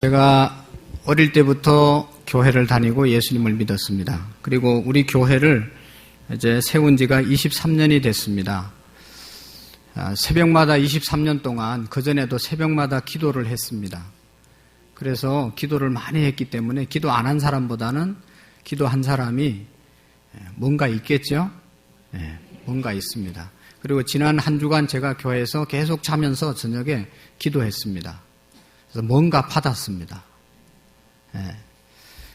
제가 어릴 때부터 교회를 다니고 예수님을 믿었습니다. 그리고 우리 교회를 이제 세운 지가 23년이 됐습니다. 새벽마다 23년 동안 그전에도 새벽마다 기도를 했습니다. 그래서 기도를 많이 했기 때문에 기도 안 한 사람보다는 기도한 사람이 뭔가 있겠죠? 네, 뭔가 있습니다. 그리고 지난 한 주간 제가 교회에서 계속 자면서 저녁에 기도했습니다. 그래서 뭔가 받았습니다. 네.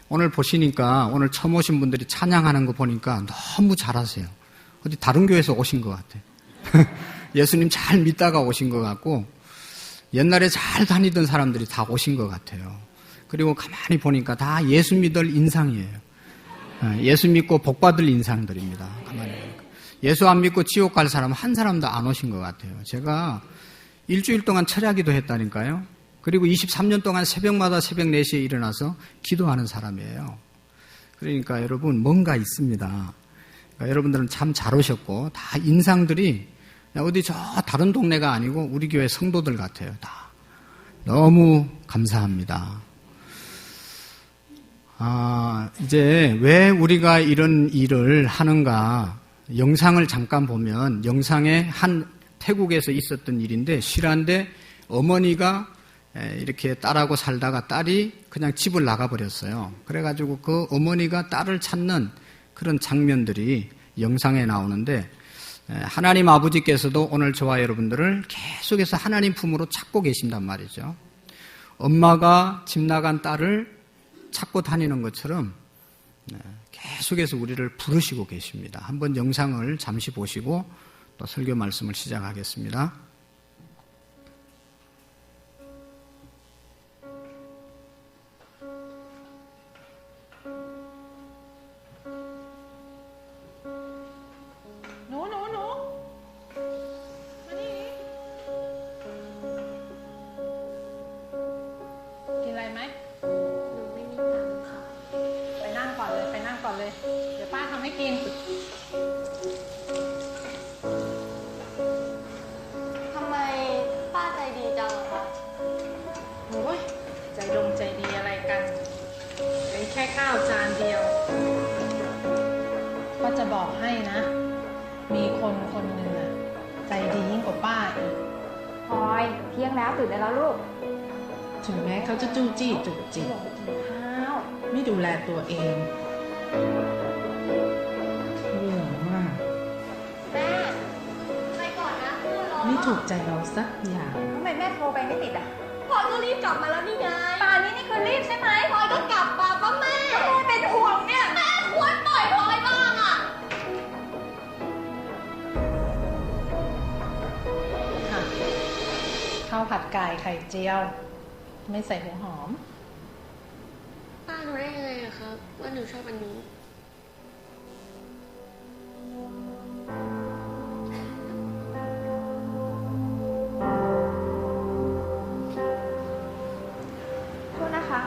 오늘 보시니까 오늘 처음 오신 분들이 찬양하는 거 보니까 너무 잘하세요. 어디 다른 교회에서 오신 것 같아요. 예수님 잘 믿다가 오신 것 같고 옛날에 잘 다니던 사람들이 다 오신 것 같아요. 그리고 가만히 보니까 다 예수 믿을 인상이에요. 예수 믿고 복 받을 인상들입니다. 가만히 보니까. 예수 안 믿고 지옥 갈 사람 한 사람도 안 오신 것 같아요. 제가 일주일 동안 철야기도 했다니까요. 그리고 23년 동안 새벽마다 새벽 4시에 일어나서 기도하는 사람이에요. 그러니까 여러분 뭔가 있습니다. 그러니까 여러분들은 참 잘 오셨고 다 인상들이 어디 저 다른 동네가 아니고 우리 교회 성도들 같아요. 다 너무 감사합니다. 이제 왜 우리가 이런 일을 하는가 영상을 잠깐 보면 영상에 한 태국에서 있었던 일인데 실화인데 어머니가 이렇게 딸하고 살다가 딸이 그냥 집을 나가버렸어요. 그래가지고 그 어머니가 딸을 찾는 그런 장면들이 영상에 나오는데 하나님 아버지께서도 오늘 저와 여러분들을 계속해서 하나님 품으로 찾고 계신단 말이죠. 엄마가 집 나간 딸을 찾고 다니는 것처럼 계속해서 우리를 부르시고 계십니다. 한번 영상을 잠시 보시고 또 설교 말씀을 시작하겠습니다.ไม่ดูแลตัวเองเรื่องมากแม่ไปก่อนนะไม่ถูกใจเราสักอย่างทำไมแม่โทรไปไม่ติดอ่ะพลอยก็รีบกลับมาแล้วนี่ไงป่านนี้นี่คือรีบใช่ไหมพลอยก็กลับมาป้าแม่เป็นห่วงเนี่ยแม่ควรปล่อยพลอยบ้างอ่ะค่ะข้าวผัดไก่ไข่เจียวไม่ใส่หัวหอมป้ารู้ได้ยังไงอะครับว่าหนูชอบอันนี้โทษนะคะ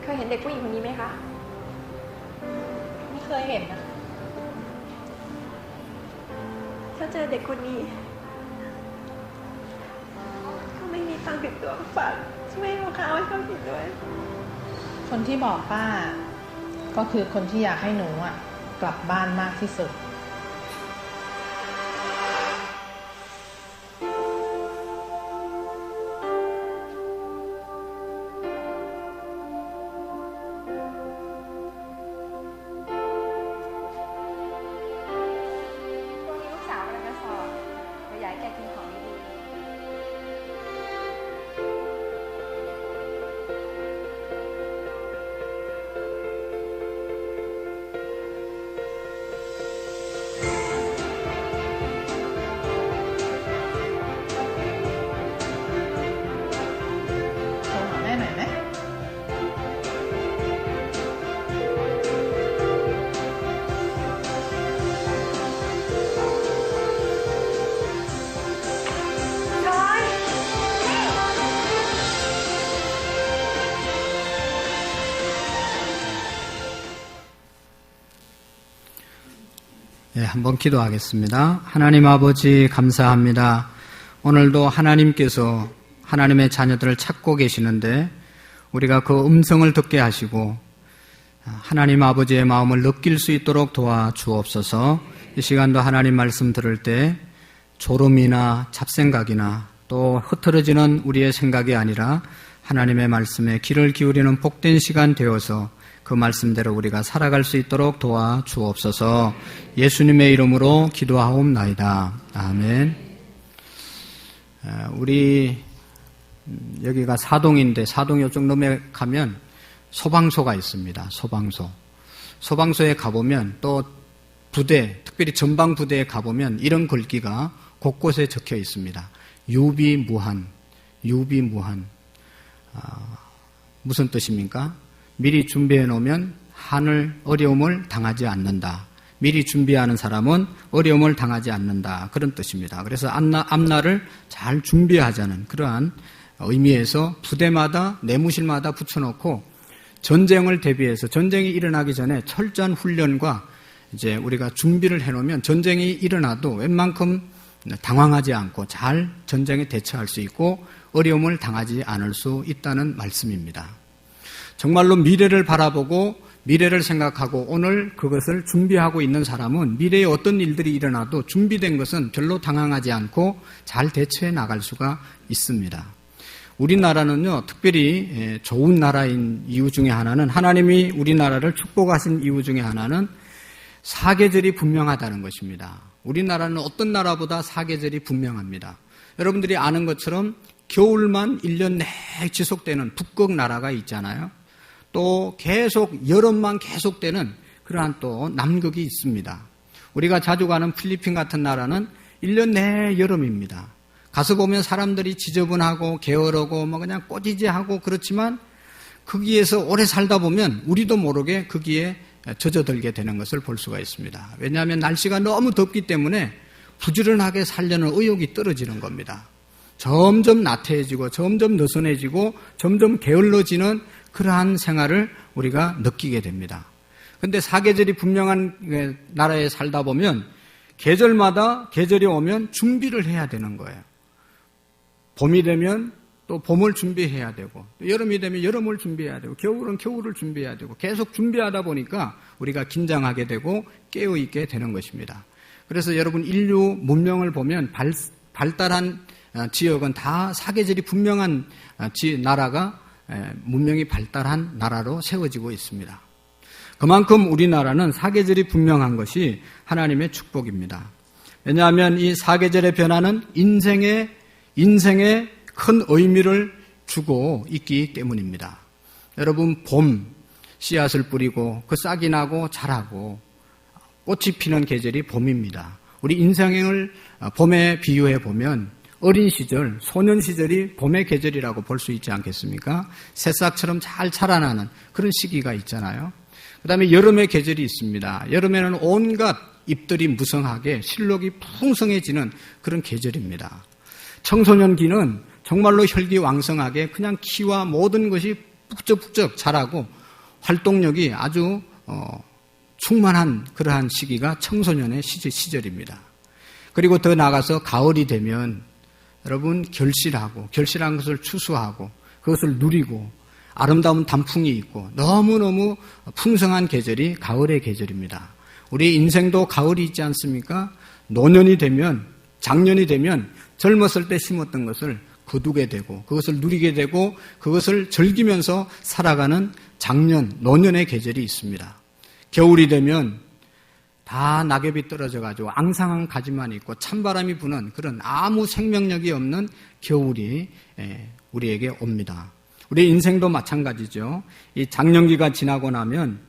เคยเห็นเด็กผู้หญิงคนนี้ไหมคะไม่เคยเห็นนะถ้าเจอเด็กคนนี้เขาไม่มีตังค์ติดตัวฝากช่วยเอาข้าวให้เขากินด้วยคนที่บอกป้าก็คือคนที่อยากให้หนูกลับบ้านมากที่สุดพวกนี้ลูกสาวกำลังจะสอบเราอยากให้แกกินของดีๆ네, 한번 기도하겠습니다. 하나님 아버지 감사합니다. 오늘도 하나님께서 하나님의 자녀들을 찾고 계시는데 우리가 그 음성을 듣게 하시고 하나님 아버지의 마음을 느낄 수 있도록 도와주옵소서. 이 시간도 하나님 말씀 들을 때 졸음이나 잡생각이나 또 흐트러지는 우리의 생각이 아니라 하나님의 말씀에 귀를 기울이는 복된 시간 되어서 그 말씀대로 우리가 살아갈 수 있도록 도와주옵소서. 예수님의 이름으로 기도하옵나이다. 아멘. 우리 여기가 사동인데 사동 요쪽 넘어가면 소방소가 있습니다. 소방소에 가보면 또 부대, 특별히 전방 부대에 가보면 이런 글귀가 곳곳에 적혀 있습니다. 유비무한. 무슨 뜻입니까? 미리 준비해 놓으면 하늘 어려움을 당하지 않는다. 미리 준비하는 사람은 어려움을 당하지 않는다. 그런 뜻입니다. 그래서 앞날을 잘 준비하자는 그러한 의미에서 부대마다 내무실마다 붙여놓고 전쟁을 대비해서 전쟁이 일어나기 전에 철저한 훈련과 이제 우리가 준비를 해놓으면 전쟁이 일어나도 웬만큼 당황하지 않고 잘 전쟁에 대처할 수 있고 어려움을 당하지 않을 수 있다는 말씀입니다. 정말로 미래를 바라보고 미래를 생각하고 오늘 그것을 준비하고 있는 사람은 미래에 어떤 일들이 일어나도 준비된 것은 별로 당황하지 않고 잘 대처해 나갈 수가 있습니다. 우리나라는요, 특별히 좋은 나라인 이유 중에 하나는 하나님이 우리나라를 축복하신 이유 중에 하나는 사계절이 분명하다는 것입니다. 우리나라는 어떤 나라보다 사계절이 분명합니다. 여러분들이 아는 것처럼 겨울만 1년 내내 지속되는 북극 나라가 있잖아요. 또 계속 여름만 계속되는 그러한 또 남극이 있습니다. 우리가 자주 가는 필리핀 같은 나라는 1년 내내 여름입니다. 가서 보면 사람들이 지저분하고 게으르고 뭐 그냥 꼬지지하고 그렇지만 거기에서 오래 살다 보면 우리도 모르게 거기에 젖어들게 되는 것을 볼 수가 있습니다. 왜냐하면 날씨가 너무 덥기 때문에 부지런하게 살려는 의욕이 떨어지는 겁니다. 점점 나태해지고 점점 느슨해지고 점점 게을러지는 그러한 생활을 우리가 느끼게 됩니다. 그런데 사계절이 분명한 나라에 살다 보면 계절마다 계절이 오면 준비를 해야 되는 거예요. 봄이 되면 또 봄을 준비해야 되고 여름이 되면 여름을 준비해야 되고 겨울은 겨울을 준비해야 되고 계속 준비하다 보니까 우리가 긴장하게 되고 깨어있게 되는 것입니다. 그래서 여러분 인류 문명을 보면 발달한 지역은 다 사계절이 분명한 나라가 문명이 발달한 나라로 세워지고 있습니다. 그만큼 우리나라는 사계절이 분명한 것이 하나님의 축복입니다. 왜냐하면 이 사계절의 변화는 인생에 큰 의미를 주고 있기 때문입니다. 여러분 봄 씨앗을 뿌리고 그 싹이 나고 자라고 꽃이 피는 계절이 봄입니다. 우리 인생을 봄에 비유해 보면 어린 시절, 소년 시절이 봄의 계절이라고 볼 수 있지 않겠습니까? 새싹처럼 잘 자라나는 그런 시기가 있잖아요. 그 다음에 여름의 계절이 있습니다. 여름에는 온갖 잎들이 무성하게 실록이 풍성해지는 그런 계절입니다. 청소년기는 정말로 혈기왕성하게 그냥 키와 모든 것이 북적북적 자라고 활동력이 아주 충만한 그러한 시기가 청소년의 시절입니다. 그리고 더 나아가서 가을이 되면 여러분 결실한 것을 추수하고 그것을 누리고 아름다운 단풍이 있고 너무너무 풍성한 계절이 가을의 계절입니다. 우리 인생도 가을이 있지 않습니까? 노년이 되면 장년이 되면 젊었을 때 심었던 것을 거두게 되고 그것을 누리게 되고 그것을 즐기면서 살아가는 노년의 계절이 있습니다. 겨울이 되면 다 낙엽이 떨어져가지고 앙상한 가지만 있고 찬바람이 부는 그런 아무 생명력이 없는 겨울이 우리에게 옵니다. 우리 인생도 마찬가지죠. 이 장년기가 지나고 나면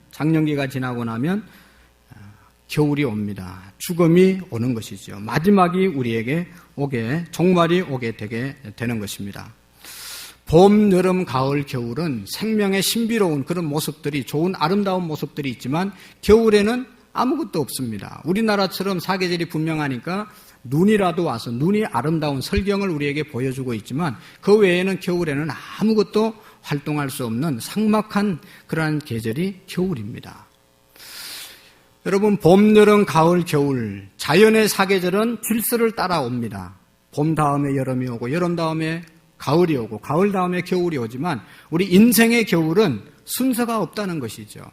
겨울이 옵니다. 죽음이 오는 것이죠. 마지막이 우리에게 종말이 오게 되게 되는 것입니다. 봄, 여름, 가을, 겨울은 생명의 신비로운 그런 모습들이 좋은 아름다운 모습들이 있지만 겨울에는 아무것도 없습니다. 우리나라처럼 사계절이 분명하니까 눈이라도 와서 눈이 아름다운 설경을 우리에게 보여주고 있지만 그 외에는 겨울에는 아무것도 활동할 수 없는 삭막한 그러한 계절이 겨울입니다. 여러분 봄, 여름, 가을, 겨울 자연의 사계절은 질서를 따라옵니다. 봄 다음에 여름이 오고 여름 다음에 가을이 오고 가을 다음에 겨울이 오지만 우리 인생의 겨울은 순서가 없다는 것이죠.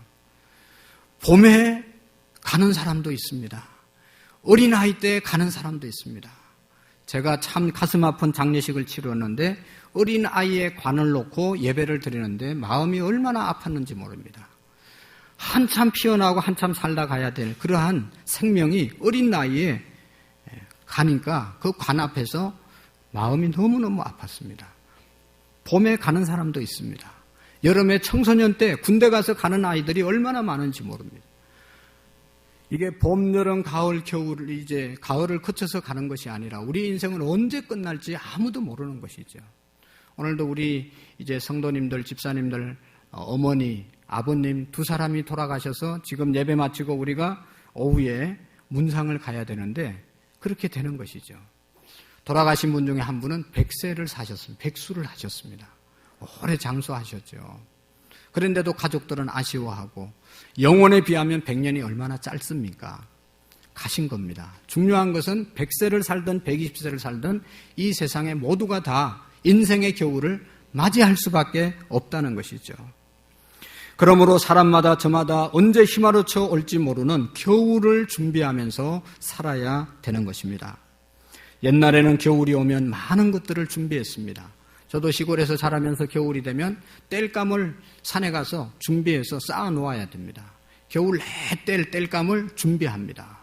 봄에 가는 사람도 있습니다. 어린아이 때 가는 사람도 있습니다. 제가 참 가슴 아픈 장례식을 치렀는데 어린아이의 관을 놓고 예배를 드리는데 마음이 얼마나 아팠는지 모릅니다. 한참 피어나고 한참 살다 가야 될 그러한 생명이 어린 나이에 가니까 그 관 앞에서 마음이 너무너무 아팠습니다. 봄에 가는 사람도 있습니다. 여름에 청소년 때 군대 가서 가는 아이들이 얼마나 많은지 모릅니다. 이게 봄, 여름, 가을, 겨울, 이제 가을을 거쳐서 가는 것이 아니라 우리 인생은 언제 끝날지 아무도 모르는 것이죠. 오늘도 우리 이제 성도님들, 집사님들, 어머니, 아버님 두 사람이 돌아가셔서 지금 예배 마치고 우리가 오후에 문상을 가야 되는데 그렇게 되는 것이죠. 돌아가신 분 중에 한 분은 100세를 사셨습니다. 백수를 하셨습니다. 오래 장수하셨죠. 그런데도 가족들은 아쉬워하고 영혼에 비하면 100년이 얼마나 짧습니까? 가신 겁니다. 중요한 것은 100세를 살든 120세를 살든 이 세상에 모두가 다 인생의 겨울을 맞이할 수밖에 없다는 것이죠. 그러므로 사람마다 저마다 언제 휘마르쳐 올지 모르는 겨울을 준비하면서 살아야 되는 것입니다. 옛날에는 겨울이 오면 많은 것들을 준비했습니다. 저도 시골에서 자라면서 겨울이 되면 땔감을 산에 가서 준비해서 쌓아 놓아야 됩니다. 겨울 내 땔감을 준비합니다.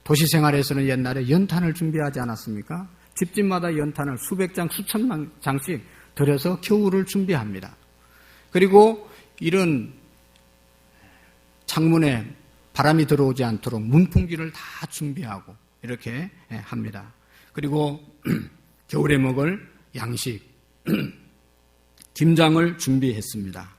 도시 생활에서는 옛날에 연탄을 준비하지 않았습니까? 집집마다 연탄을 수백 장, 수천만 장씩 들여서 겨울을 준비합니다. 그리고 이런 창문에 바람이 들어오지 않도록 문풍기를 다 준비하고 이렇게 합니다. 그리고 겨울에 먹을 양식, 김장을 준비했습니다.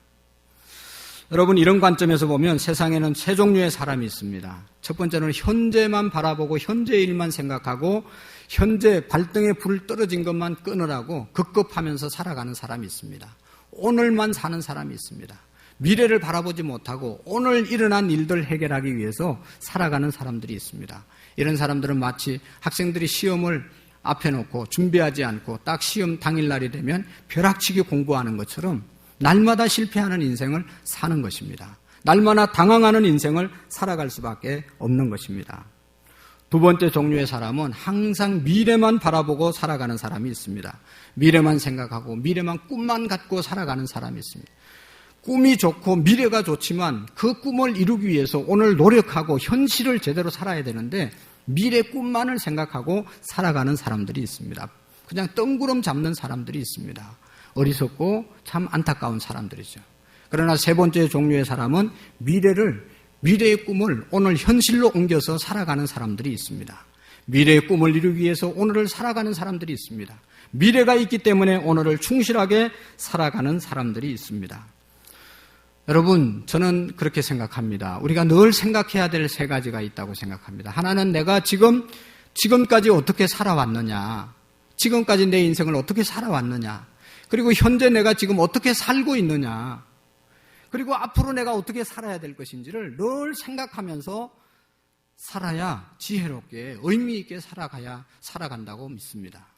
여러분, 이런 관점에서 보면 세상에는 세 종류의 사람이 있습니다. 첫 번째는 현재만 바라보고 현재 일만 생각하고 현재 발등에 불 떨어진 것만 끊으라고 급급하면서 살아가는 사람이 있습니다. 오늘만 사는 사람이 있습니다. 미래를 바라보지 못하고 오늘 일어난 일들 해결하기 위해서 살아가는 사람들이 있습니다. 이런 사람들은 마치 학생들이 시험을 앞에 놓고 준비하지 않고 딱 시험 당일날이 되면 벼락치기 공부하는 것처럼 날마다 실패하는 인생을 사는 것입니다. 날마다 당황하는 인생을 살아갈 수밖에 없는 것입니다. 두 번째 종류의 사람은 항상 미래만 바라보고 살아가는 사람이 있습니다. 미래만 생각하고 미래만 꿈만 갖고 살아가는 사람이 있습니다. 꿈이 좋고 미래가 좋지만 그 꿈을 이루기 위해서 오늘 노력하고 현실을 제대로 살아야 되는데 미래 꿈만을 생각하고 살아가는 사람들이 있습니다. 그냥 뜬구름 잡는 사람들이 있습니다. 어리석고 참 안타까운 사람들이죠. 그러나 세 번째 종류의 사람은 미래의 꿈을 오늘 현실로 옮겨서 살아가는 사람들이 있습니다. 미래의 꿈을 이루기 위해서 오늘을 살아가는 사람들이 있습니다. 미래가 있기 때문에 오늘을 충실하게 살아가는 사람들이 있습니다. 여러분, 저는 그렇게 생각합니다. 우리가 늘 생각해야 될 세 가지가 있다고 생각합니다. 하나는 내가 지금까지 어떻게 살아왔느냐, 지금까지 내 인생을 어떻게 살아왔느냐, 그리고 현재 내가 지금 어떻게 살고 있느냐, 그리고 앞으로 내가 어떻게 살아야 될 것인지를 늘 생각하면서 살아야 지혜롭게 의미 있게 살아간다고 믿습니다.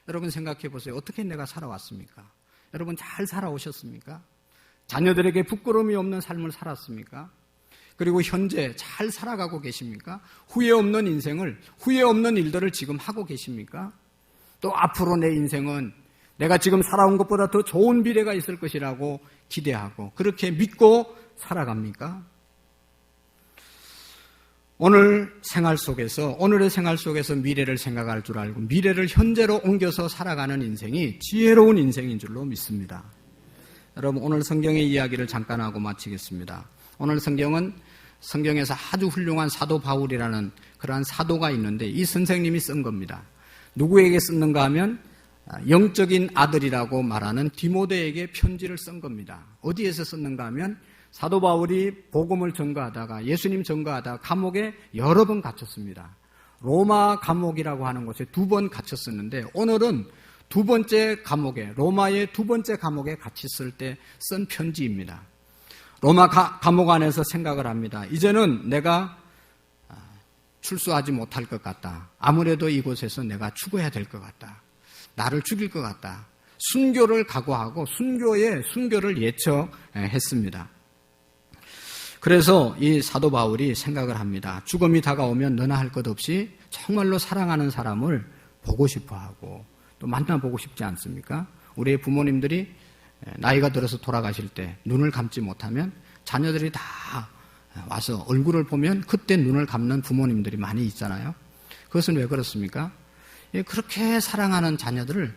여러분 생각해 보세요. 어떻게 내가 살아왔습니까? 여러분 잘 살아오셨습니까? 자녀들에게 부끄러움이 없는 삶을 살았습니까? 그리고 현재 잘 살아가고 계십니까? 후회 없는 인생을, 후회 없는 일들을 지금 하고 계십니까? 또 앞으로 내 인생은 내가 지금 살아온 것보다 더 좋은 미래가 있을 것이라고 기대하고 그렇게 믿고 살아갑니까? 오늘의 생활 속에서 미래를 생각할 줄 알고 미래를 현재로 옮겨서 살아가는 인생이 지혜로운 인생인 줄로 믿습니다. 여러분, 오늘 성경의 이야기를 잠깐 하고 마치겠습니다. 오늘 성경은 성경에서 아주 훌륭한 사도 바울이라는 그러한 사도가 있는데 이 선생님이 쓴 겁니다. 누구에게 썼는가 하면 영적인 아들이라고 말하는 디모데에게 편지를 쓴 겁니다. 어디에서 썼는가 하면 사도 바울이 복음을 전거하다가 예수님 전거하다가 감옥에 여러 번 갇혔습니다. 로마 감옥이라고 하는 곳에 2번 갇혔었는데 오늘은 두 번째 감옥에, 로마의 두 번째 감옥에 갇혔을 때 쓴 편지입니다. 로마 감옥 안에서 생각을 합니다. 이제는 내가 출소하지 못할 것 같다. 아무래도 이곳에서 내가 죽어야 될 것 같다. 나를 죽일 것 같다. 순교를 각오하고 순교를 예측했습니다. 그래서 이 사도 바울이 생각을 합니다. 죽음이 다가오면 너나 할 것 없이 정말로 사랑하는 사람을 보고 싶어하고 또 만나보고 싶지 않습니까? 우리의 부모님들이 나이가 들어서 돌아가실 때 눈을 감지 못하면 자녀들이 다 와서 얼굴을 보면 그때 눈을 감는 부모님들이 많이 있잖아요. 그것은 왜 그렇습니까? 그렇게 사랑하는 자녀들을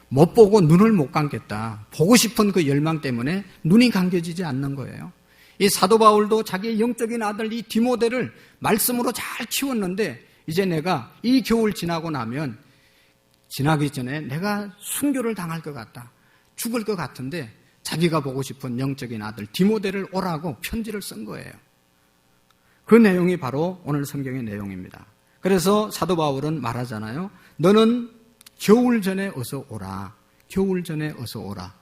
못 보고 눈을 못 감겠다. 보고 싶은 그 열망 때문에 눈이 감겨지지 않는 거예요. 이 사도 바울도 자기의 영적인 아들 이 디모데를 말씀으로 잘 키웠는데 이제 내가 이 겨울 지나고 나면 지나기 전에 내가 순교를 당할 것 같다. 죽을 것 같은데 자기가 보고 싶은 영적인 아들 디모데를 오라고 편지를 쓴 거예요. 그 내용이 바로 오늘 성경의 내용입니다. 그래서 사도 바울은 말하잖아요. 너는 겨울 전에 어서 오라. 겨울 전에 어서 오라.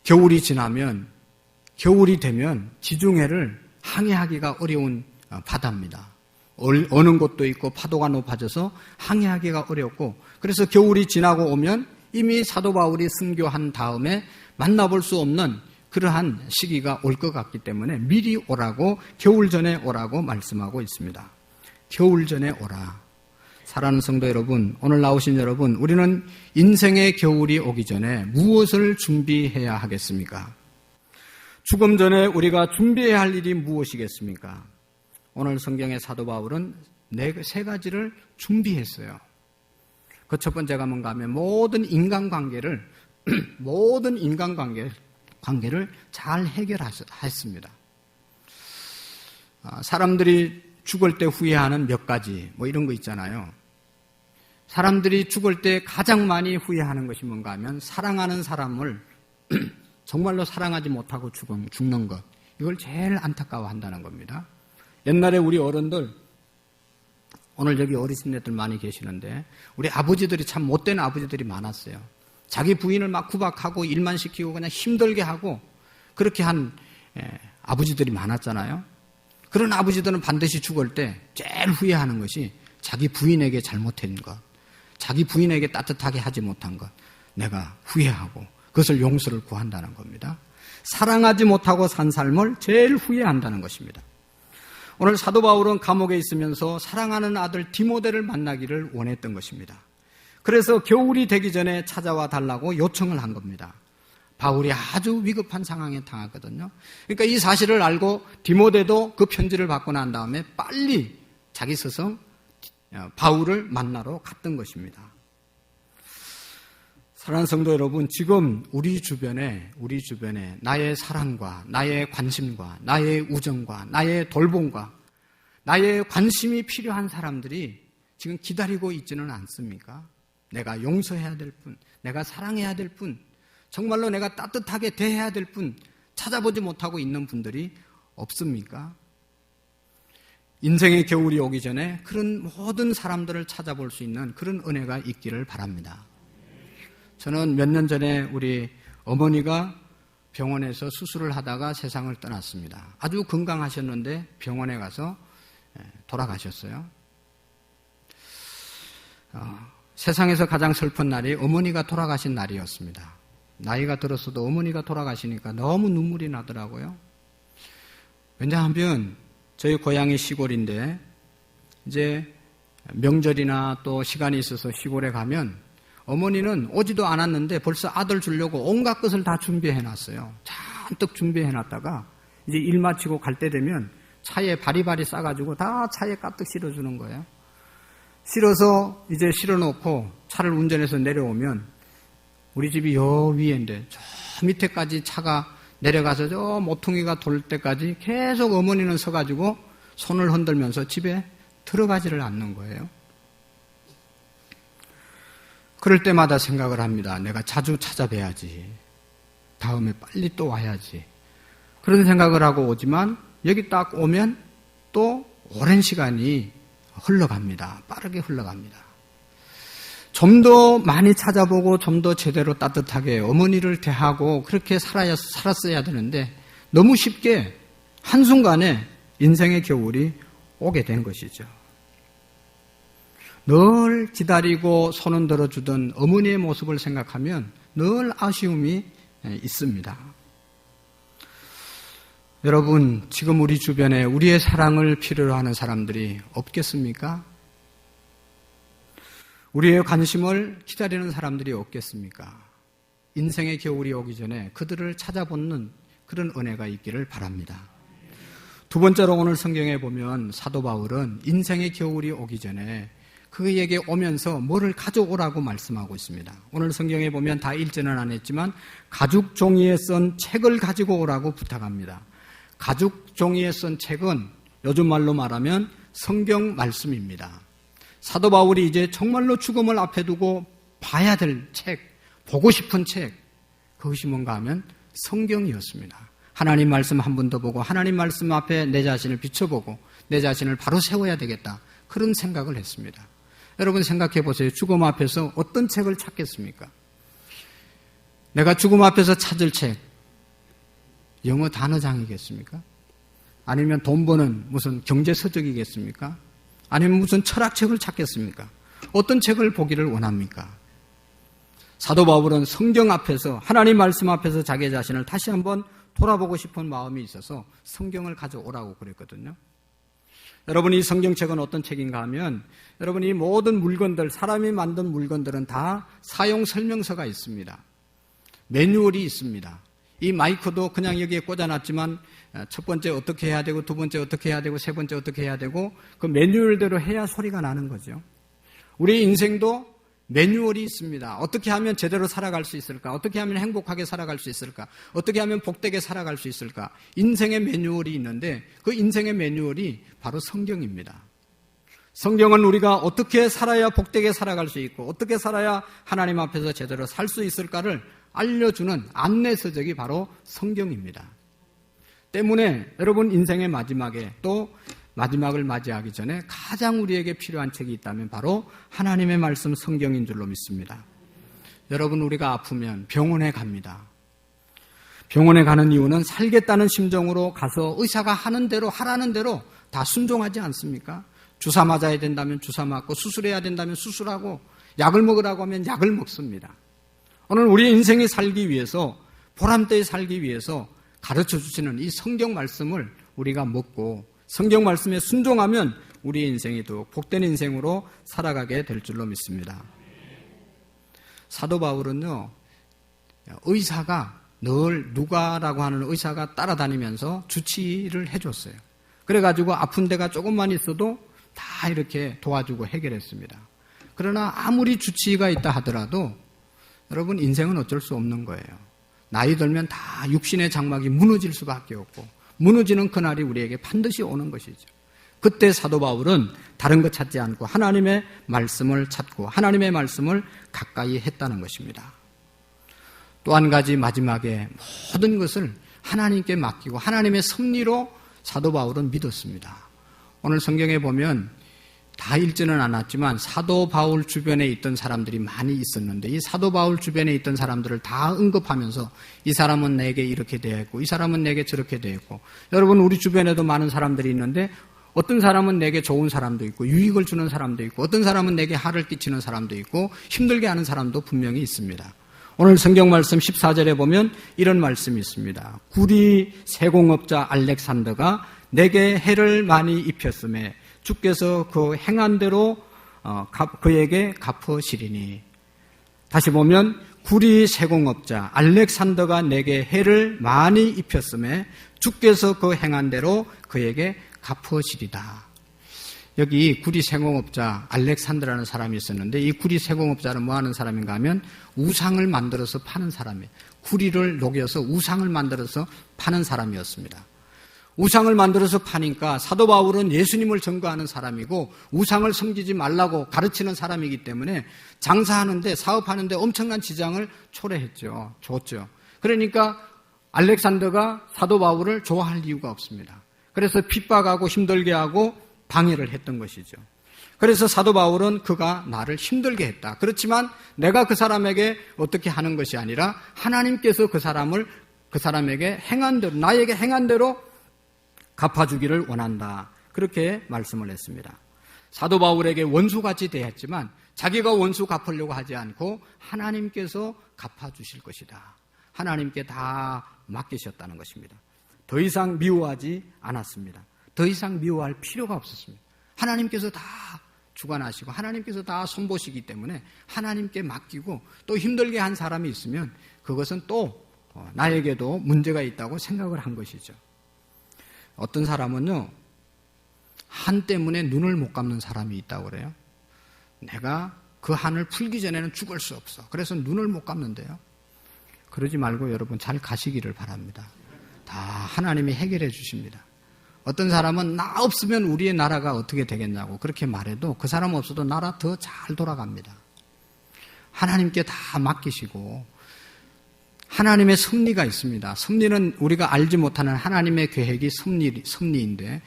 겨울이 지나면 겨울이 되면 지중해를 항해하기가 어려운 바다입니다. 어는 곳도 있고 파도가 높아져서 항해하기가 어렵고 그래서 겨울이 지나고 오면 이미 사도 바울이 순교한 다음에 만나볼 수 없는 그러한 시기가 올 것 같기 때문에 미리 오라고 겨울 전에 오라고 말씀하고 있습니다. 겨울 전에 오라. 사랑하는 성도 여러분, 오늘 나오신 여러분, 우리는 인생의 겨울이 오기 전에 무엇을 준비해야 하겠습니까? 죽음 전에 우리가 준비해야 할 일이 무엇이겠습니까? 오늘 성경의 사도 바울은 세 가지를 준비했어요. 그 첫 번째가 뭔가 하면 모든 인간관계를 잘 해결했습니다. 사람들이 죽을 때 후회하는 몇 가지 뭐 이런 거 있잖아요. 사람들이 죽을 때 가장 많이 후회하는 것이 뭔가 하면 사랑하는 사람을 정말로 사랑하지 못하고 죽는 것. 이걸 제일 안타까워한다는 겁니다. 옛날에 우리 어른들, 오늘 여기 어르신네들 많이 계시는데 우리 아버지들이 참 못된 아버지들이 많았어요. 자기 부인을 막 구박하고 일만 시키고 그냥 힘들게 하고 그렇게 한 아버지들이 많았잖아요. 그런 아버지들은 반드시 죽을 때 제일 후회하는 것이 자기 부인에게 잘못한 것, 자기 부인에게 따뜻하게 하지 못한 것, 내가 후회하고 그것을 용서를 구한다는 겁니다. 사랑하지 못하고 산 삶을 제일 후회한다는 것입니다. 오늘 사도 바울은 감옥에 있으면서 사랑하는 아들 디모데를 만나기를 원했던 것입니다. 그래서 겨울이 되기 전에 찾아와 달라고 요청을 한 겁니다. 바울이 아주 위급한 상황에 당했거든요. 그러니까 이 사실을 알고 디모데도 그 편지를 받고 난 다음에 빨리 자기 스승 바울을 만나러 갔던 것입니다. 사랑하는 성도 여러분, 지금 우리 주변에 나의 사랑과 나의 관심과 나의 우정과 나의 돌봄과 나의 관심이 필요한 사람들이 지금 기다리고 있지는 않습니까? 내가 용서해야 될 뿐, 내가 사랑해야 될 뿐, 정말로 내가 따뜻하게 대해야 될 뿐 찾아보지 못하고 있는 분들이 없습니까? 인생의 겨울이 오기 전에 그런 모든 사람들을 찾아볼 수 있는 그런 은혜가 있기를 바랍니다. 저는 몇 년 전에 우리 어머니가 병원에서 수술을 하다가 세상을 떠났습니다. 아주 건강하셨는데 병원에 가서 돌아가셨어요. 세상에서 가장 슬픈 날이 어머니가 돌아가신 날이었습니다. 나이가 들었어도 어머니가 돌아가시니까 너무 눈물이 나더라고요. 왜냐하면 저희 고향이 시골인데 이제 명절이나 또 시간이 있어서 시골에 가면 어머니는 오지도 않았는데 벌써 아들 주려고 온갖 것을 다 준비해놨어요. 잔뜩 준비해놨다가 이제 일 마치고 갈 때 되면 차에 바리바리 싸가지고 다 차에 가득 실어주는 거예요. 실어서 이제 실어놓고 차를 운전해서 내려오면 우리 집이 여 위에인데 저 밑에까지 차가 내려가서 저 모퉁이가 돌 때까지 계속 어머니는 서가지고 손을 흔들면서 집에 들어가지를 않는 거예요. 그럴 때마다 생각을 합니다. 내가 자주 찾아뵈야지. 다음에 빨리 또 와야지. 그런 생각을 하고 오지만 여기 딱 오면 또 오랜 시간이 흘러갑니다. 빠르게 흘러갑니다. 좀 더 많이 찾아보고 좀 더 제대로 따뜻하게 어머니를 대하고 그렇게 살았어야 되는데 너무 쉽게 한순간에 인생의 겨울이 오게 된 것이죠. 늘 기다리고 손은 들어주던 어머니의 모습을 생각하면 늘 아쉬움이 있습니다. 여러분, 지금 우리 주변에 우리의 사랑을 필요로 하는 사람들이 없겠습니까? 우리의 관심을 기다리는 사람들이 없겠습니까? 인생의 겨울이 오기 전에 그들을 찾아보는 그런 은혜가 있기를 바랍니다. 두 번째로 오늘 성경에 보면 사도 바울은 인생의 겨울이 오기 전에 그에게 오면서 뭐를 가져오라고 말씀하고 있습니다. 오늘 성경에 보면 다 읽지는 않았지만 가죽 종이에 쓴 책을 가지고 오라고 부탁합니다. 가죽 종이에 쓴 책은 요즘 말로 말하면 성경 말씀입니다. 사도 바울이 이제 정말로 죽음을 앞에 두고 봐야 될 책, 보고 싶은 책, 그것이 뭔가 하면 성경이었습니다. 하나님 말씀 한 번 더 보고 하나님 말씀 앞에 내 자신을 비춰보고 내 자신을 바로 세워야 되겠다, 그런 생각을 했습니다. 여러분 생각해 보세요. 죽음 앞에서 어떤 책을 찾겠습니까? 내가 죽음 앞에서 찾을 책, 영어 단어장이겠습니까? 아니면 돈 버는 무슨 경제서적이겠습니까? 아니면 무슨 철학책을 찾겠습니까? 어떤 책을 보기를 원합니까? 사도 바울은 성경 앞에서, 하나님 말씀 앞에서 자기 자신을 다시 한번 돌아보고 싶은 마음이 있어서 성경을 가져오라고 그랬거든요. 여러분, 이 성경책은 어떤 책인가 하면, 여러분, 이 모든 물건들, 사람이 만든 물건들은 다 사용 설명서가 있습니다. 매뉴얼이 있습니다. 이 마이크도 그냥 여기에 꽂아놨지만 첫 번째 어떻게 해야 되고, 두 번째 어떻게 해야 되고, 세 번째 어떻게 해야 되고, 그 매뉴얼대로 해야 소리가 나는 거죠. 우리 인생도 매뉴얼이 있습니다. 어떻게 하면 제대로 살아갈 수 있을까? 어떻게 하면 행복하게 살아갈 수 있을까? 어떻게 하면 복되게 살아갈 수 있을까? 인생의 매뉴얼이 있는데 그 인생의 매뉴얼이 바로 성경입니다. 성경은 우리가 어떻게 살아야 복되게 살아갈 수 있고 어떻게 살아야 하나님 앞에서 제대로 살 수 있을까를 알려주는 안내서적이 바로 성경입니다. 때문에 여러분 인생의 마지막에 또 마지막을 맞이하기 전에 가장 우리에게 필요한 책이 있다면 바로 하나님의 말씀 성경인 줄로 믿습니다. 여러분, 우리가 아프면 병원에 갑니다. 병원에 가는 이유는 살겠다는 심정으로 가서 의사가 하는 대로, 하라는 대로 다 순종하지 않습니까? 주사 맞아야 된다면 주사 맞고, 수술해야 된다면 수술하고, 약을 먹으라고 하면 약을 먹습니다. 오늘 우리 인생이 살기 위해서, 보람되게 살기 위해서 가르쳐 주시는 이 성경 말씀을 우리가 먹고 성경 말씀에 순종하면 우리의 인생이 더 복된 인생으로 살아가게 될 줄로 믿습니다. 사도 바울은요, 의사가 늘 누가라고 하는 의사가 따라다니면서 주치의를 해줬어요. 그래가지고 아픈 데가 조금만 있어도 다 이렇게 도와주고 해결했습니다. 그러나 아무리 주치의가 있다 하더라도 여러분 인생은 어쩔 수 없는 거예요. 나이 들면 다 육신의 장막이 무너질 수밖에 없고 무너지는 그날이 우리에게 반드시 오는 것이죠. 그때 사도 바울은 다른 것 찾지 않고 하나님의 말씀을 찾고 하나님의 말씀을 가까이 했다는 것입니다. 또 한 가지 마지막에 모든 것을 하나님께 맡기고 하나님의 섭리로 사도 바울은 믿었습니다. 오늘 성경에 보면 다 읽지는 않았지만 사도 바울 주변에 있던 사람들이 많이 있었는데 이 사도 바울 주변에 있던 사람들을 다 언급하면서 이 사람은 내게 이렇게 대했고 이 사람은 내게 저렇게 대했고, 여러분 우리 주변에도 많은 사람들이 있는데 어떤 사람은 내게 좋은 사람도 있고 유익을 주는 사람도 있고 어떤 사람은 내게 해를 끼치는 사람도 있고 힘들게 하는 사람도 분명히 있습니다. 오늘 성경 말씀 14절에 보면 이런 말씀이 있습니다. 구리 세공업자 알렉산더가 내게 해를 많이 입혔음에 주께서 그 행한 대로 그에게 갚으시리니. 다시 보면 구리 세공업자 알렉산더가 내게 해를 많이 입혔음에 주께서 그 행한 대로 그에게 갚으시리다. 여기 구리 세공업자 알렉산더라는 사람이 있었는데 이 구리 세공업자는 뭐 하는 사람인가 하면 우상을 만들어서 파는 사람이에요. 구리를 녹여서 우상을 만들어서 파는 사람이었습니다. 우상을 만들어서 파니까 사도 바울은 예수님을 전거하는 사람이고 우상을 섬기지 말라고 가르치는 사람이기 때문에 장사하는데 사업하는데 엄청난 지장을 초래했죠. 줬죠. 그러니까 알렉산더가 사도 바울을 좋아할 이유가 없습니다. 그래서 핍박하고 힘들게 하고 방해를 했던 것이죠. 그래서 사도 바울은 그가 나를 힘들게 했다. 그렇지만 내가 그 사람에게 어떻게 하는 것이 아니라 하나님께서 그 사람에게 행한 대로, 나에게 행한 대로 갚아주기를 원한다. 그렇게 말씀을 했습니다. 사도 바울에게 원수같이 대했지만 자기가 원수 갚으려고 하지 않고 하나님께서 갚아주실 것이다. 하나님께 다 맡기셨다는 것입니다. 더 이상 미워하지 않았습니다. 더 이상 미워할 필요가 없었습니다. 하나님께서 다 주관하시고 하나님께서 다 손보시기 때문에 하나님께 맡기고 또 힘들게 한 사람이 있으면 그것은 또 나에게도 문제가 있다고 생각을 한 것이죠. 어떤 사람은요, 한 때문에 눈을 못 감는 사람이 있다고 그래요. 내가 그 한을 풀기 전에는 죽을 수 없어. 그래서 눈을 못 감는데요. 그러지 말고 여러분 잘 가시기를 바랍니다. 다 하나님이 해결해 주십니다. 어떤 사람은 나 없으면 우리의 나라가 어떻게 되겠냐고 그렇게 말해도 그 사람 없어도 나라 더 잘 돌아갑니다. 하나님께 다 맡기시고 하나님의 섭리가 있습니다. 섭리는 우리가 알지 못하는 하나님의 계획이 섭리인데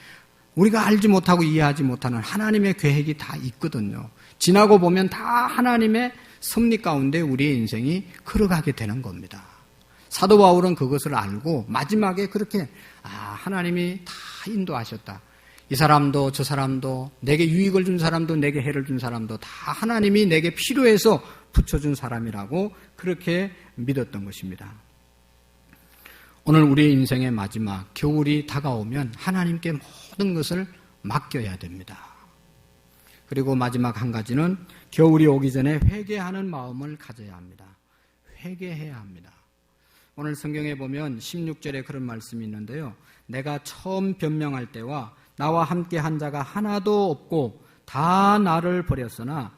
우리가 알지 못하고 이해하지 못하는 하나님의 계획이 다 있거든요. 지나고 보면 다 하나님의 섭리 가운데 우리의 인생이 걸어가게 되는 겁니다. 사도 바울은 그것을 알고 마지막에 그렇게 하나님이 다 인도하셨다. 이 사람도 저 사람도 내게 유익을 준 사람도 내게 해를 준 사람도 다 하나님이 내게 필요해서 붙여준 사람이라고 그렇게 믿었던 것입니다. 오늘 우리의 인생의 마지막 겨울이 다가오면 하나님께 모든 것을 맡겨야 됩니다. 그리고 마지막 한 가지는 겨울이 오기 전에 회개하는 마음을 가져야 합니다. 회개해야 합니다. 오늘 성경에 보면 16절에 그런 말씀이 있는데요. 내가 처음 변명할 때와 나와 함께 한 자가 하나도 없고 다 나를 버렸으나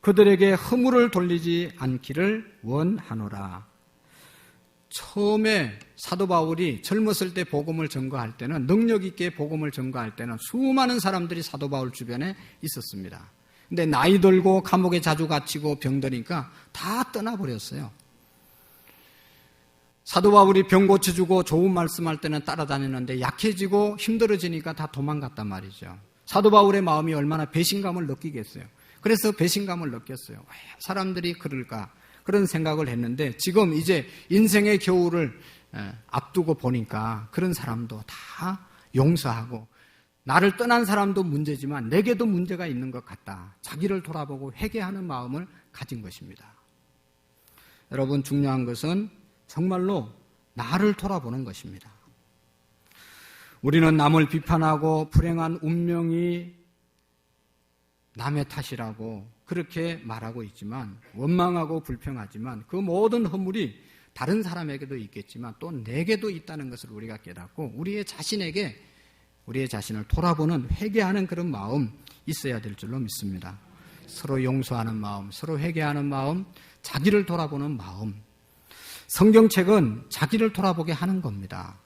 그들에게 허물을 돌리지 않기를 원하노라. 처음에 사도 바울이 젊었을 때 복음을 전거할 때는 능력 있게 복음을 전거할 때는 수많은 사람들이 사도 바울 주변에 있었습니다. 근데 나이 들고 감옥에 자주 갇히고 병드니까 다 떠나버렸어요. 사도 바울이 병 고쳐주고 좋은 말씀할 때는 따라다녔는데 약해지고 힘들어지니까 다 도망갔단 말이죠. 사도 바울의 마음이 얼마나 배신감을 느끼겠어요. 그래서 배신감을 느꼈어요. 왜 사람들이 그럴까? 그런 생각을 했는데 지금 이제 인생의 겨울을 앞두고 보니까 그런 사람도 다 용서하고 나를 떠난 사람도 문제지만 내게도 문제가 있는 것 같다. 자기를 돌아보고 회개하는 마음을 가진 것입니다. 여러분 중요한 것은 정말로 나를 돌아보는 것입니다. 우리는 남을 비판하고 불행한 운명이 남의 탓이라고 그렇게 말하고 있지만 원망하고 불평하지만 그 모든 허물이 다른 사람에게도 있겠지만 또 내게도 있다는 것을 우리가 깨닫고 우리의 자신에게 우리의 자신을 돌아보는 회개하는 그런 마음 있어야 될 줄로 믿습니다. 서로 용서하는 마음, 서로 회개하는 마음, 자기를 돌아보는 마음. 성경책은 자기를 돌아보게 하는 겁니다.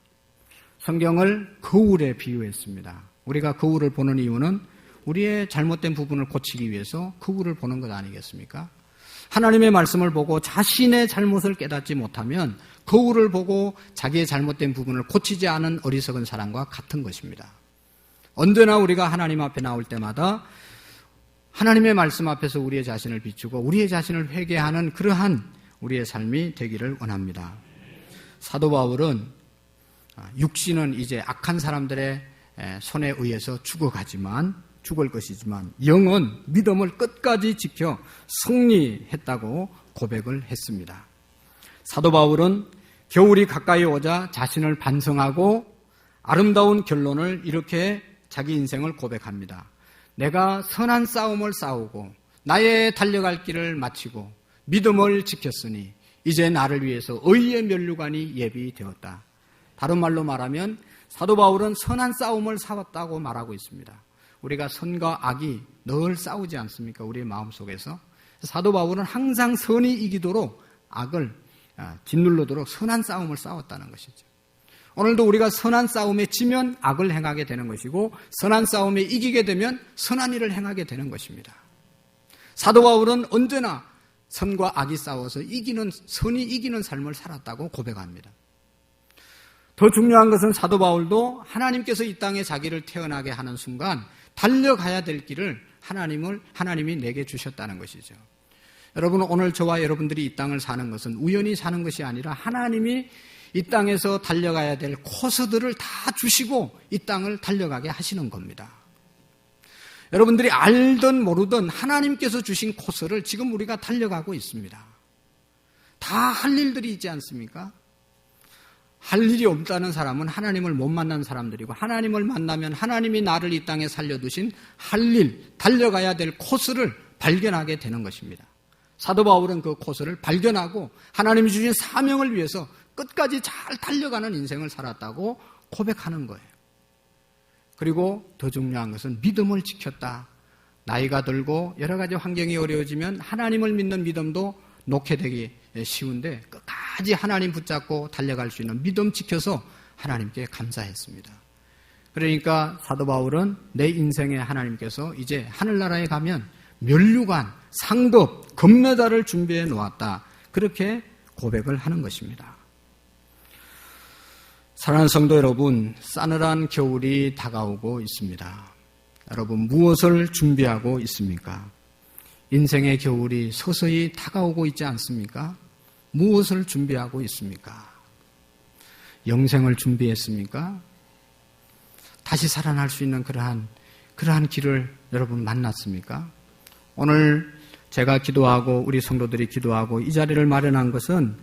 성경을 거울에 비유했습니다. 우리가 거울을 보는 이유는 우리의 잘못된 부분을 고치기 위해서 거울을 보는 것 아니겠습니까? 하나님의 말씀을 보고 자신의 잘못을 깨닫지 못하면 거울을 보고 자기의 잘못된 부분을 고치지 않은 어리석은 사람과 같은 것입니다. 언제나 우리가 하나님 앞에 나올 때마다 하나님의 말씀 앞에서 우리의 자신을 비추고 우리의 자신을 회개하는 그러한 우리의 삶이 되기를 원합니다. 사도 바울은 육신은 이제 악한 사람들의 손에 의해서 죽을 것이지만 영은 믿음을 끝까지 지켜 승리했다고 고백을 했습니다. 사도 바울은 겨울이 가까이 오자 자신을 반성하고 아름다운 결론을 이렇게 자기 인생을 고백합니다. 내가 선한 싸움을 싸우고 나의 달려갈 길을 마치고 믿음을 지켰으니 이제 나를 위해서 의의 면류관이 예비되었다. 다른 말로 말하면 사도 바울은 선한 싸움을 싸웠다고 말하고 있습니다. 우리가 선과 악이 늘 싸우지 않습니까? 우리의 마음속에서. 사도 바울은 항상 선이 이기도록 악을 짓누르도록 선한 싸움을 싸웠다는 것이죠. 오늘도 우리가 선한 싸움에 지면 악을 행하게 되는 것이고 선한 싸움에 이기게 되면 선한 일을 행하게 되는 것입니다. 사도 바울은 언제나 선과 악이 싸워서 선이 이기는 삶을 살았다고 고백합니다. 더 중요한 것은 사도 바울도 하나님께서 이 땅에 자기를 태어나게 하는 순간 달려가야 될 길을 하나님이 내게 주셨다는 것이죠. 여러분 오늘 저와 여러분들이 이 땅을 사는 것은 우연히 사는 것이 아니라 하나님이 이 땅에서 달려가야 될 코스들을 다 주시고 이 땅을 달려가게 하시는 겁니다. 여러분들이 알든 모르든 하나님께서 주신 코스를 지금 우리가 달려가고 있습니다. 다 할 일들이 있지 않습니까? 할 일이 없다는 사람은 하나님을 못 만난 사람들이고, 하나님을 만나면 하나님이 나를 이 땅에 살려두신 할 일, 달려가야 될 코스를 발견하게 되는 것입니다. 사도 바울은 그 코스를 발견하고 하나님이 주신 사명을 위해서 끝까지 잘 달려가는 인생을 살았다고 고백하는 거예요. 그리고 더 중요한 것은 믿음을 지켰다. 나이가 들고 여러 가지 환경이 어려워지면 하나님을 믿는 믿음도 놓게 되기 쉬운데 끝까지 하나님 붙잡고 달려갈 수 있는 믿음 지켜서 하나님께 감사했습니다. 그러니까 사도 바울은 내 인생에 하나님께서 이제 하늘나라에 가면 면류관, 상급, 금메달을 준비해 놓았다. 그렇게 고백을 하는 것입니다. 사랑하는 성도 여러분, 싸늘한 겨울이 다가오고 있습니다. 여러분, 무엇을 준비하고 있습니까? 인생의 겨울이 서서히 다가오고 있지 않습니까? 무엇을 준비하고 있습니까? 영생을 준비했습니까? 다시 살아날 수 있는 그러한 길을 여러분 만났습니까? 오늘 제가 기도하고 우리 성도들이 기도하고 이 자리를 마련한 것은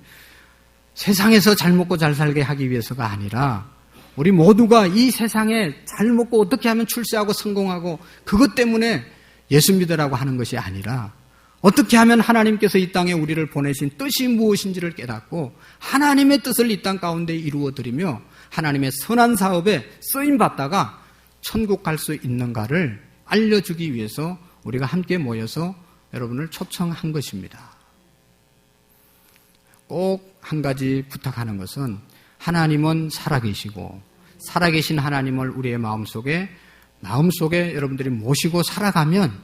세상에서 잘 먹고 잘 살게 하기 위해서가 아니라 우리 모두가 이 세상에 잘 먹고 어떻게 하면 출세하고 성공하고 그것 때문에 예수 믿으라고 하는 것이 아니라 어떻게 하면 하나님께서 이 땅에 우리를 보내신 뜻이 무엇인지를 깨닫고 하나님의 뜻을 이 땅 가운데 이루어드리며 하나님의 선한 사업에 쓰임받다가 천국 갈 수 있는가를 알려주기 위해서 우리가 함께 모여서 여러분을 초청한 것입니다. 꼭 한 가지 부탁하는 것은 하나님은 살아계시고 살아계신 하나님을 우리의 마음속에 여러분들이 모시고 살아가면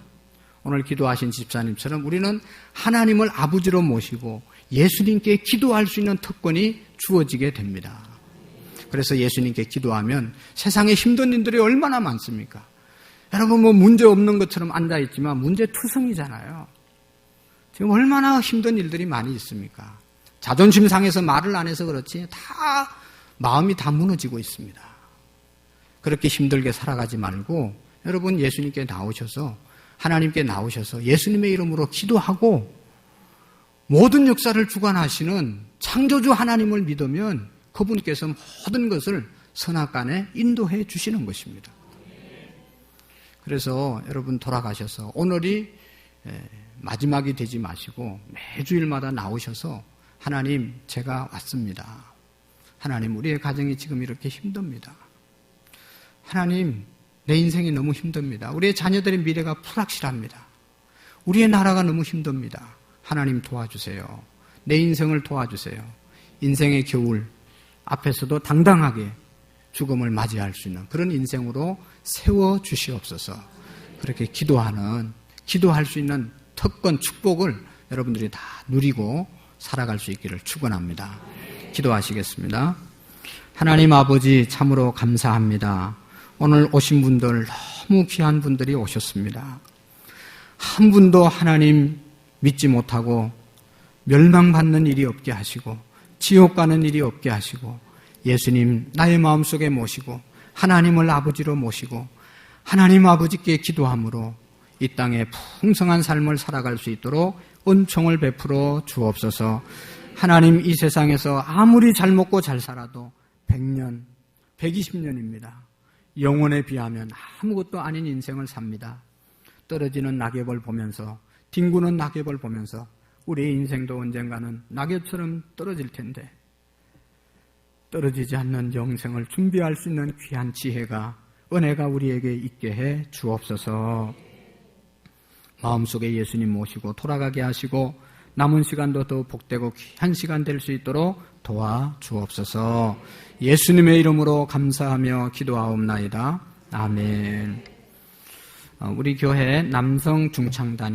오늘 기도하신 집사님처럼 우리는 하나님을 아버지로 모시고 예수님께 기도할 수 있는 특권이 주어지게 됩니다. 그래서 예수님께 기도하면 세상에 힘든 일들이 얼마나 많습니까? 여러분 문제 없는 것처럼 앉아있지만 문제투성이잖아요. 지금 얼마나 힘든 일들이 많이 있습니까? 자존심 상해서 말을 안 해서 그렇지 마음이 다 무너지고 있습니다. 그렇게 힘들게 살아가지 말고 여러분 예수님께 나오셔서 하나님께 나오셔서 예수님의 이름으로 기도하고 모든 역사를 주관하시는 창조주 하나님을 믿으면 그분께서 모든 것을 선악간에 인도해 주시는 것입니다. 그래서 여러분 돌아가셔서 오늘이 마지막이 되지 마시고 매주일마다 나오셔서 하나님 제가 왔습니다. 하나님 우리의 가정이 지금 이렇게 힘듭니다. 하나님 내 인생이 너무 힘듭니다. 우리의 자녀들의 미래가 불확실합니다. 우리의 나라가 너무 힘듭니다. 하나님 도와주세요. 내 인생을 도와주세요. 인생의 겨울 앞에서도 당당하게 죽음을 맞이할 수 있는 그런 인생으로 세워주시옵소서. 그렇게 기도할 수 있는 특권, 축복을 여러분들이 다 누리고 살아갈 수 있기를 축원합니다. 기도하시겠습니다. 하나님 아버지 참으로 감사합니다. 오늘 오신 분들 너무 귀한 분들이 오셨습니다. 한 분도 하나님 믿지 못하고 멸망받는 일이 없게 하시고 지옥 가는 일이 없게 하시고 예수님 나의 마음속에 모시고 하나님을 아버지로 모시고 하나님 아버지께 기도함으로 이 땅에 풍성한 삶을 살아갈 수 있도록 은총을 베풀어 주옵소서. 하나님 이 세상에서 아무리 잘 먹고 잘 살아도 100년, 120년입니다. 영혼에 비하면 아무것도 아닌 인생을 삽니다. 떨어지는 낙엽을 보면서 뒹구는 낙엽을 보면서 우리의 인생도 언젠가는 낙엽처럼 떨어질 텐데 떨어지지 않는 영생을 준비할 수 있는 귀한 지혜가 은혜가 우리에게 있게 해 주옵소서. 마음속에 예수님 모시고 돌아가게 하시고 남은 시간도 더 복되고 귀한 시간 될 수 있도록 도와주옵소서. 예수님의 이름으로 감사하며 기도하옵나이다. 아멘. 우리 교회 남성 중창단이